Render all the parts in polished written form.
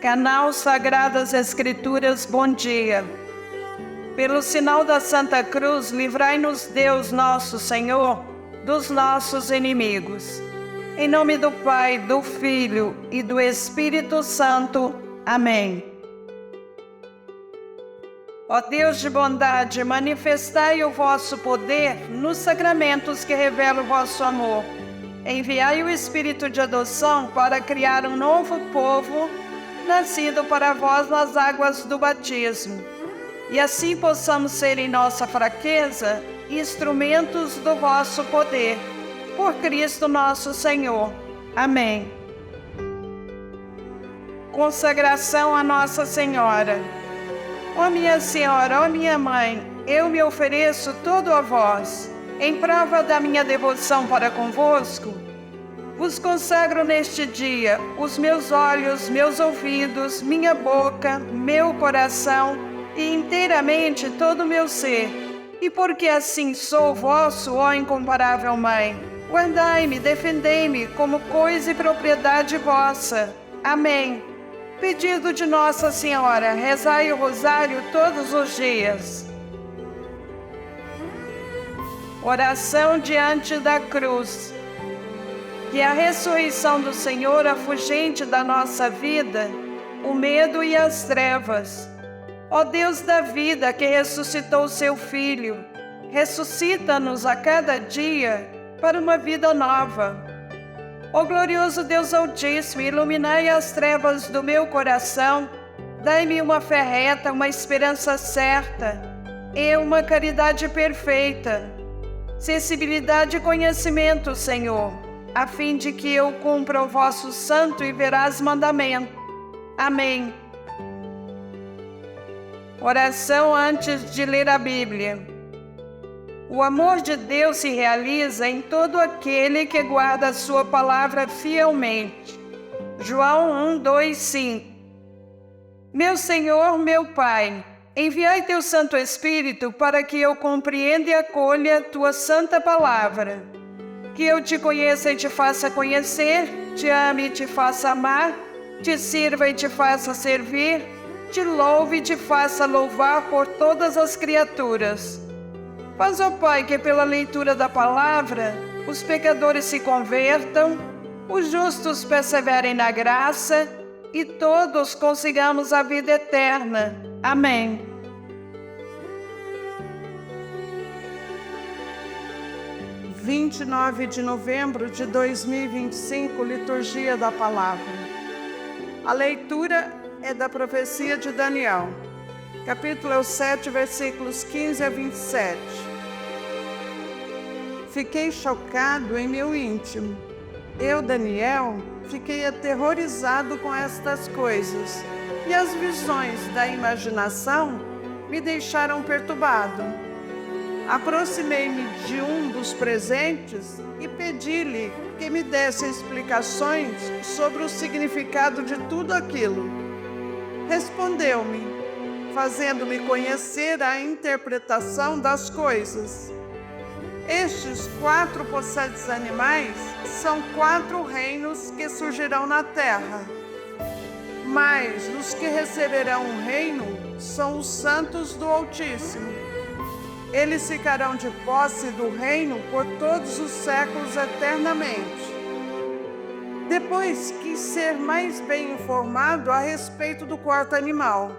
Canal Sagradas Escrituras, bom dia. Pelo sinal da Santa Cruz, livrai-nos Deus nosso Senhor dos nossos inimigos. Em nome do Pai, do Filho e do Espírito Santo. Amém. Ó Deus de bondade, manifestai o vosso poder nos sacramentos que revelam o vosso amor. Enviai o Espírito de adoção para criar um novo povo, nascido para vós nas águas do batismo. E assim possamos ser em nossa fraqueza instrumentos do vosso poder. Por Cristo nosso Senhor. Amém. Consagração a Nossa Senhora. Ó minha Senhora, ó minha Mãe, eu me ofereço todo a vós, em prova da minha devoção para convosco. Vos consagro neste dia os meus olhos, meus ouvidos, minha boca, meu coração e inteiramente todo o meu ser. E porque assim sou vosso, ó incomparável Mãe, guardai-me, defendei-me como coisa e propriedade vossa. Amém. Pedido de Nossa Senhora, rezai o rosário todos os dias. Oração diante da cruz. Que a ressurreição do Senhor afugente da nossa vida o medo e as trevas. Ó Deus da vida, que ressuscitou seu Filho, ressuscita-nos a cada dia para uma vida nova. Ó glorioso Deus Altíssimo, iluminai as trevas do meu coração, dai-me uma fé reta, uma esperança certa e uma caridade perfeita, sensibilidade e conhecimento, Senhor, a fim de que eu cumpra o vosso santo e veraz mandamento. Amém. Oração antes de ler a Bíblia. O amor de Deus se realiza em todo aquele que guarda a sua palavra fielmente. João 1, 2, 5. Meu Senhor, meu Pai, enviai teu Santo Espírito para que eu compreenda e acolha tua santa palavra. Que eu te conheça e te faça conhecer, te ame e te faça amar, te sirva e te faça servir, te louve e te faça louvar por todas as criaturas. Faz, ó Pai, que pela leitura da palavra os pecadores se convertam, os justos perseverem na graça e todos consigamos a vida eterna. Amém. – 29 de novembro de 2025, Liturgia da Palavra. A leitura é da profecia de Daniel, capítulo 7, versículos 15 a 27. Fiquei chocado em meu íntimo. Eu, Daniel, fiquei aterrorizado com estas coisas, e as visões da imaginação me deixaram perturbado. Aproximei-me de um dos presentes e pedi-lhe que me desse explicações sobre o significado de tudo aquilo. Respondeu-me, fazendo-me conhecer a interpretação das coisas. Estes 4 possedos animais são 4 reinos que surgirão na terra. Mas os que receberão o reino são os santos do Altíssimo. Eles ficarão de posse do reino por todos os séculos eternamente. Depois quis ser mais bem informado a respeito do 4º animal,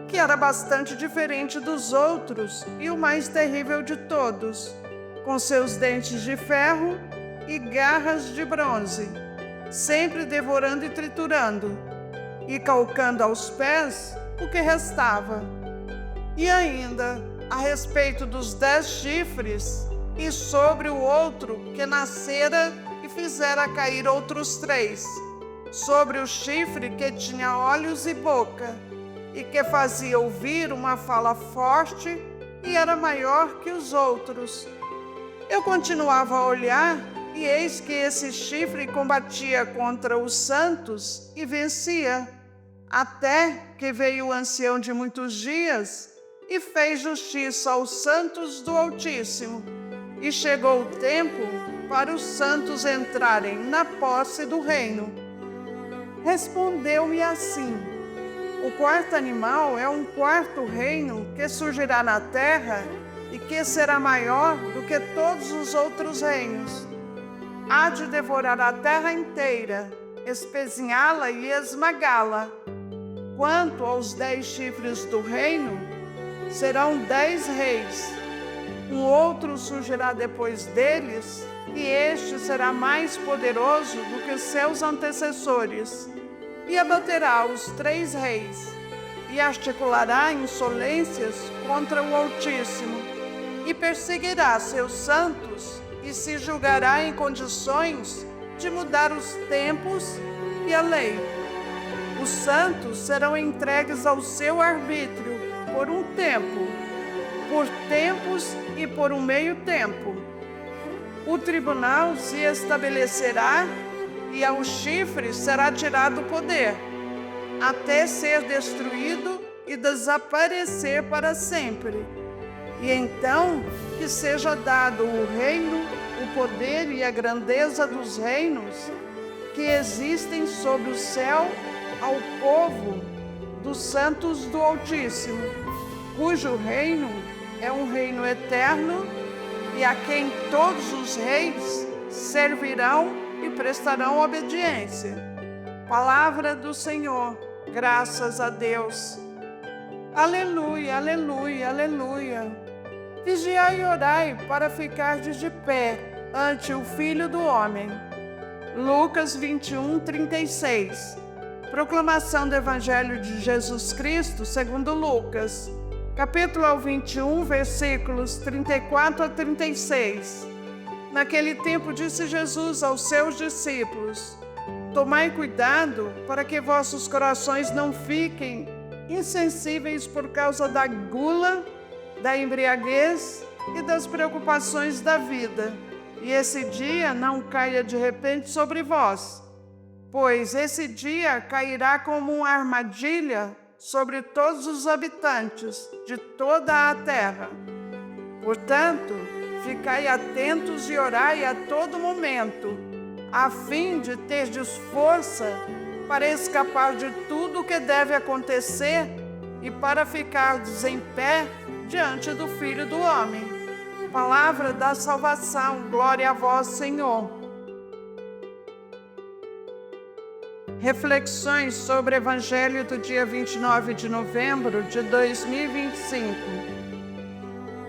que era bastante diferente dos outros e o mais terrível de todos, com seus dentes de ferro e garras de bronze, sempre devorando e triturando, e calcando aos pés o que restava. E ainda a respeito dos 10 chifres, e sobre o outro que nascera e fizera cair outros 3, sobre o chifre que tinha olhos e boca, e que fazia ouvir uma fala forte e era maior que os outros. Eu continuava a olhar, e eis que esse chifre combatia contra os santos e vencia, até que veio o ancião de muitos dias e fez justiça aos santos do Altíssimo. E chegou o tempo para os santos entrarem na posse do reino. respondeu-me assim: o quarto animal é um quarto reino que surgirá na terra e que será maior do que todos os outros reinos. Há de devorar a terra inteira, espezinhá-la e esmagá-la. Quanto aos 10 chifres do reino, serão 10 reis. Um outro surgirá depois deles, e este será mais poderoso do que seus antecessores, e abaterá os 3 reis, e articulará insolências contra o Altíssimo, e perseguirá seus santos, e se julgará em condições de mudar os tempos e a lei. Os santos serão entregues ao seu arbítrio por um tempo, por tempos e por um meio tempo. O tribunal se estabelecerá e ao chifre será tirado o poder, até ser destruído e desaparecer para sempre. E então que seja dado o reino, o poder e a grandeza dos reinos que existem sobre o céu ao povo dos santos do Altíssimo, cujo reino é um reino eterno e a quem todos os reis servirão e prestarão obediência. Palavra do Senhor, graças a Deus. Aleluia, aleluia, aleluia. Vigiai e orai para ficardes de pé ante o Filho do Homem. Lucas 21:36. Proclamação do Evangelho de Jesus Cristo segundo Lucas, capítulo 21, versículos 34 a 36. Naquele tempo disse Jesus aos seus discípulos: tomai cuidado para que vossos corações não fiquem insensíveis por causa da gula, da embriaguez e das preocupações da vida, e esse dia não caia de repente sobre vós, pois esse dia cairá como uma armadilha sobre todos os habitantes de toda a terra. Portanto, ficai atentos e orai a todo momento, a fim de terdes força para escapar de tudo o que deve acontecer e para ficardes em pé diante do Filho do Homem. Palavra da salvação, glória a vós, Senhor. Reflexões sobre o Evangelho do dia 29 de novembro de 2025.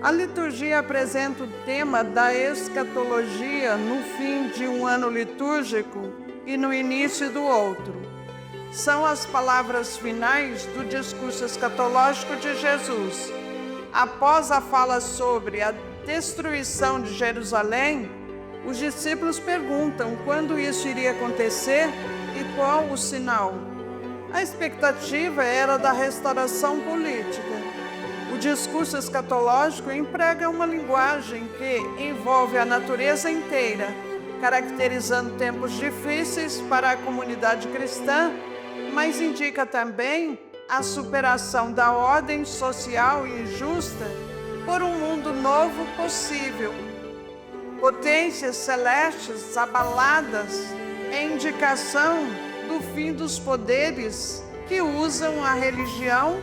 A liturgia apresenta o tema da escatologia no fim de um ano litúrgico e no início do outro. São as palavras finais do discurso escatológico de Jesus. Após a fala sobre a destruição de Jerusalém, os discípulos perguntam quando isso iria acontecer e qual o sinal. A expectativa era da restauração política. O discurso escatológico emprega uma linguagem que envolve a natureza inteira, caracterizando tempos difíceis para a comunidade cristã, mas indica também a superação da ordem social injusta por um mundo novo possível. Potências celestes abaladas é indicação do fim dos poderes que usam a religião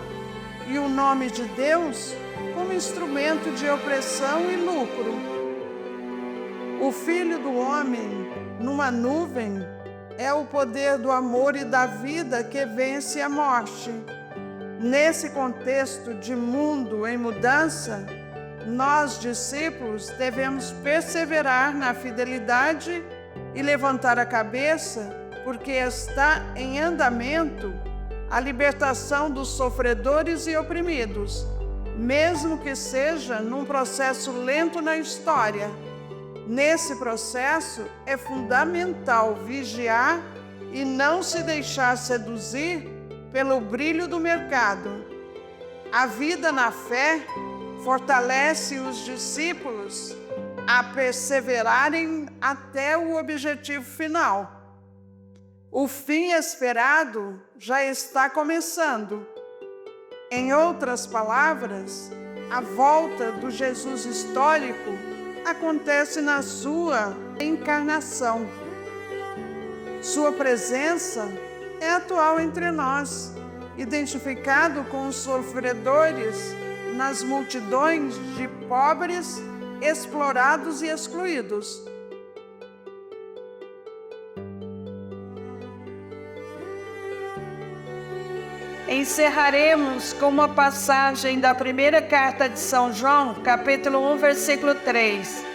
e o nome de Deus como instrumento de opressão e lucro. O Filho do Homem, numa nuvem, é o poder do amor e da vida que vence a morte. Nesse contexto de mundo em mudança, nós, discípulos, devemos perseverar na fidelidade e levantar a cabeça, porque está em andamento a libertação dos sofredores e oprimidos, mesmo que seja num processo lento na história. Nesse processo, é fundamental vigiar e não se deixar seduzir pelo brilho do mercado. A vida na fé fortalece os discípulos a perseverarem até o objetivo final. O fim esperado já está começando. Em outras palavras, a volta do Jesus histórico acontece na sua encarnação. Sua presença é atual entre nós, identificado com os sofredores nas multidões de pobres, explorados e excluídos. Encerraremos com uma passagem da primeira carta de São João, capítulo 1, versículo 3.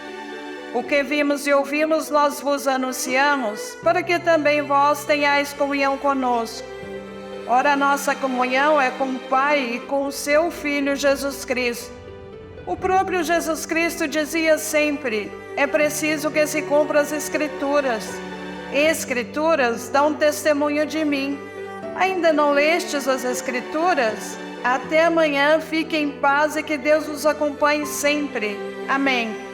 O que vimos e ouvimos nós vos anunciamos, para que também vós tenhais comunhão conosco. Ora, a nossa comunhão é com o Pai e com o seu Filho Jesus Cristo. O próprio Jesus Cristo dizia sempre: é preciso que se cumpram as Escrituras. Escrituras dão testemunho de mim. Ainda não lestes as Escrituras? Até amanhã, fique em paz e que Deus os acompanhe sempre. Amém.